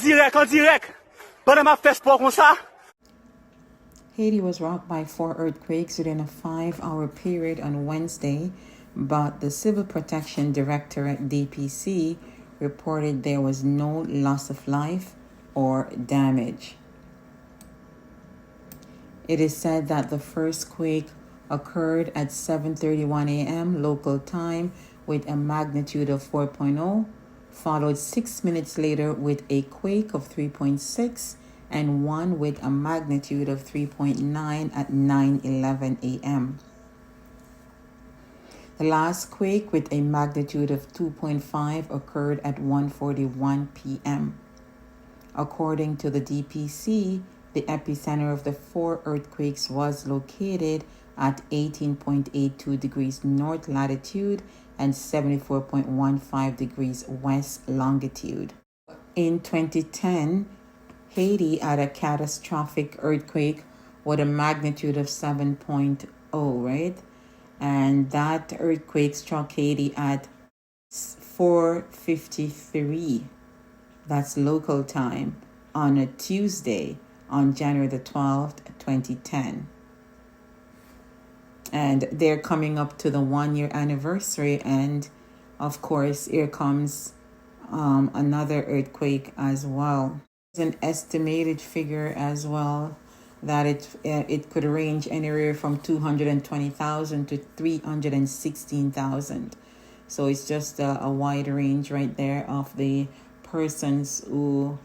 en direct. Pas m'a fait sport comme ça. Haiti was rocked by 4 earthquakes within a 5-hour period on Wednesday, but the Civil Protection Director at DPC reported there was no loss of life or damage. It is said that the first quake occurred at 7:31 a.m. local time with a magnitude of 4.0, followed 6 minutes later with a quake of 3.6 and one with a magnitude of 3.9 at 9:11 a.m. The last quake with a magnitude of 2.5 occurred at 1:41 p.m. According to the DPC, the epicenter of the 4 earthquakes was located at 18.82 degrees north latitude and 74.15 degrees west longitude. In 2010, Haiti had a catastrophic earthquake with a magnitude of 7.0, right? And that earthquake struck Haiti at 4:53. That's local time on a Tuesday on January the 12th, 2010. And they're coming up to the 1-year anniversary. And of course, here comes another earthquake as well. There's an estimated figure as well that it could range anywhere from 220,000 to 316,000. So it's just a wide range right there of the persons who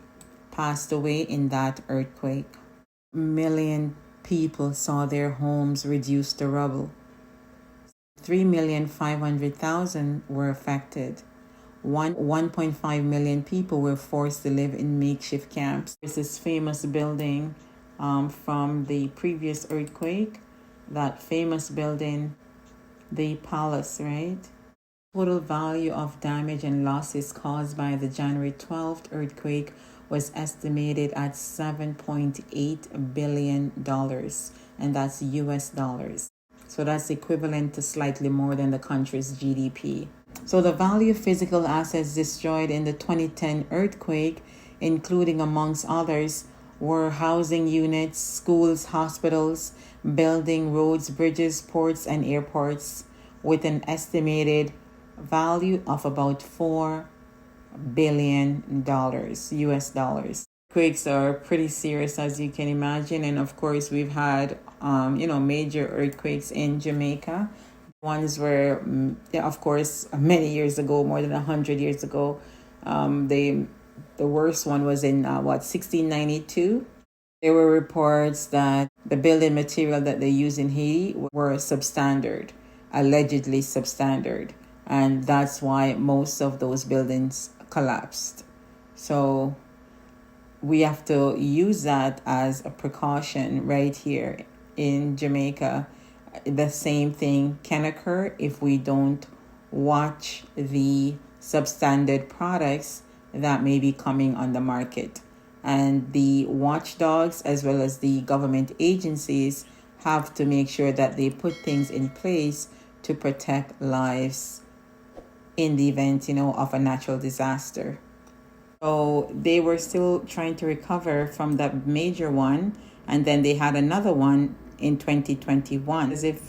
passed away in that earthquake. Million people saw their homes reduced to rubble. 3,500,000 were affected. 1.5 million people were forced to live in makeshift camps. There's this famous building from the previous earthquake, that famous building, the palace, right? Total value of damage and losses caused by the January 12th earthquake was estimated at $7.8 billion, and that's US dollars. So that's equivalent to slightly more than the country's GDP. So the value of physical assets destroyed in the 2010 earthquake, including amongst others, were housing units, schools, hospitals, building, roads, bridges, ports, and airports, with an estimated value of about $4 billion US dollars. Quakes are pretty serious, as you can imagine, and of course we've had major earthquakes in Jamaica. Ones were, of course, many years ago, more than 100 years ago. The worst one was in 1692. There were reports that the building material that they used in Haiti were substandard, allegedly substandard, and that's why most of those buildings collapsed. So we have to use that as a precaution right here in Jamaica. The same thing can occur if we don't watch the substandard products that may be coming on the market. And the watchdogs, as well as the government agencies, have to make sure that they put things in place to protect lives in the event, of a natural disaster. So they were still trying to recover from that major one, and then they had another one in 2021, as if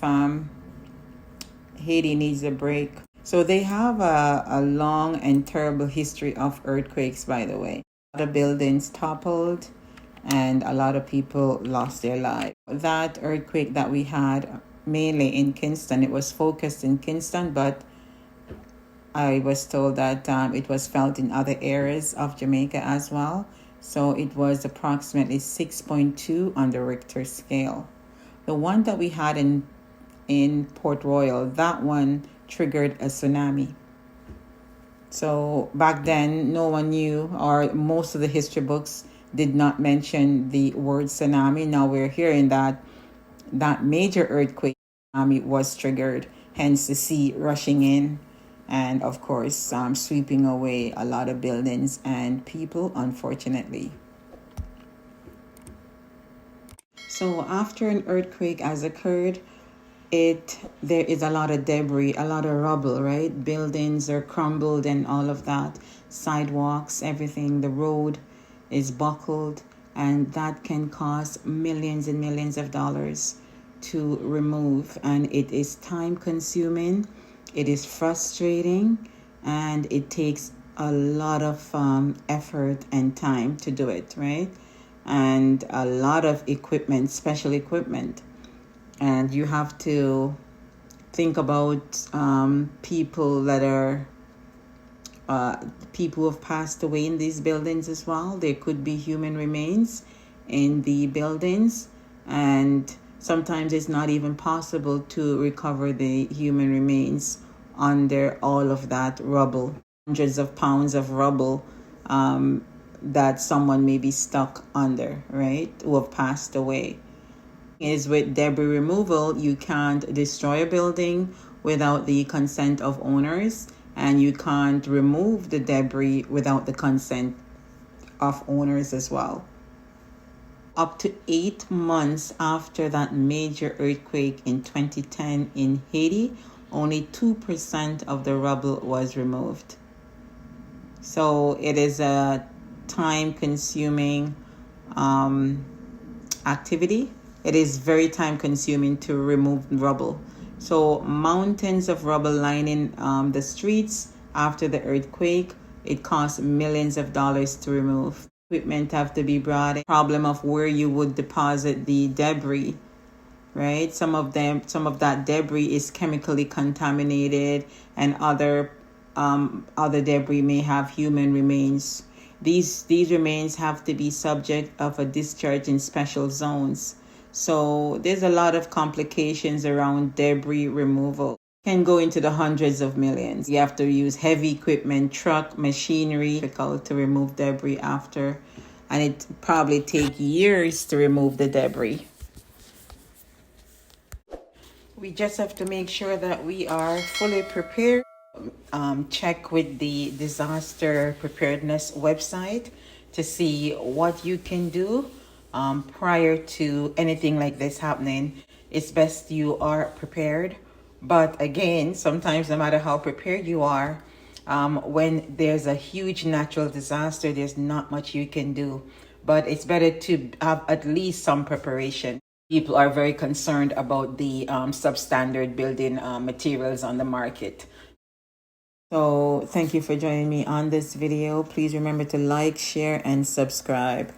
Haiti needs a break. So they have a long and terrible history of earthquakes, by the way. A lot of buildings toppled and a lot of people lost their lives. That earthquake that we had, mainly in Kingston, it was focused in Kingston, but I was told that it was felt in other areas of Jamaica as well. So it was approximately 6.2 on the Richter scale. The one that we had in Port Royal, that one triggered a tsunami. So back then, no one knew, or most of the history books did not mention the word tsunami. Now we're hearing that major earthquake tsunami was triggered, hence the sea rushing in and, of course, sweeping away a lot of buildings and people, unfortunately. So after an earthquake has occurred, there is a lot of debris, a lot of rubble, right? Buildings are crumbled and all of that. Sidewalks, everything, the road. is buckled, and that can cost millions and millions of dollars to remove, and it is time consuming, it is frustrating, and it takes a lot of effort and time to do it, right? And a lot of equipment, special equipment. And you have to think about people that are people who have passed away in these buildings as well. There could be human remains in the buildings, and sometimes it's not even possible to recover the human remains under all of that rubble. Hundreds of pounds of rubble that someone may be stuck under, right, who have passed away. Is with debris removal, you can't destroy a building without the consent of owners, and you can't remove the debris without the consent of owners as well. Up to 8 months after that major earthquake in 2010 in Haiti, only 2% of the rubble was removed. So it is a time-consuming activity. It is very time-consuming to remove rubble. So mountains of rubble lining the streets after the earthquake. It costs millions of dollars to remove. Equipment have to be brought in. Problem of where you would deposit the debris, right? Some of that debris is chemically contaminated, and other debris may have human remains. These remains have to be subject of a discharge in special zones. So there's a lot of complications around debris removal. It can go into the hundreds of millions. You have to use heavy equipment, truck, machinery, difficult to remove debris after, and it probably take years to remove the debris. We just have to make sure that we are fully prepared. Check with the disaster preparedness website to see what you can do prior to anything like this happening. It's best you are prepared. But again, sometimes no matter how prepared you are, when there's a huge natural disaster, there's not much you can do. But it's better to have at least some preparation. People are very concerned about the substandard building materials on the market. So thank you for joining me on this video. Please remember to like, share, and subscribe.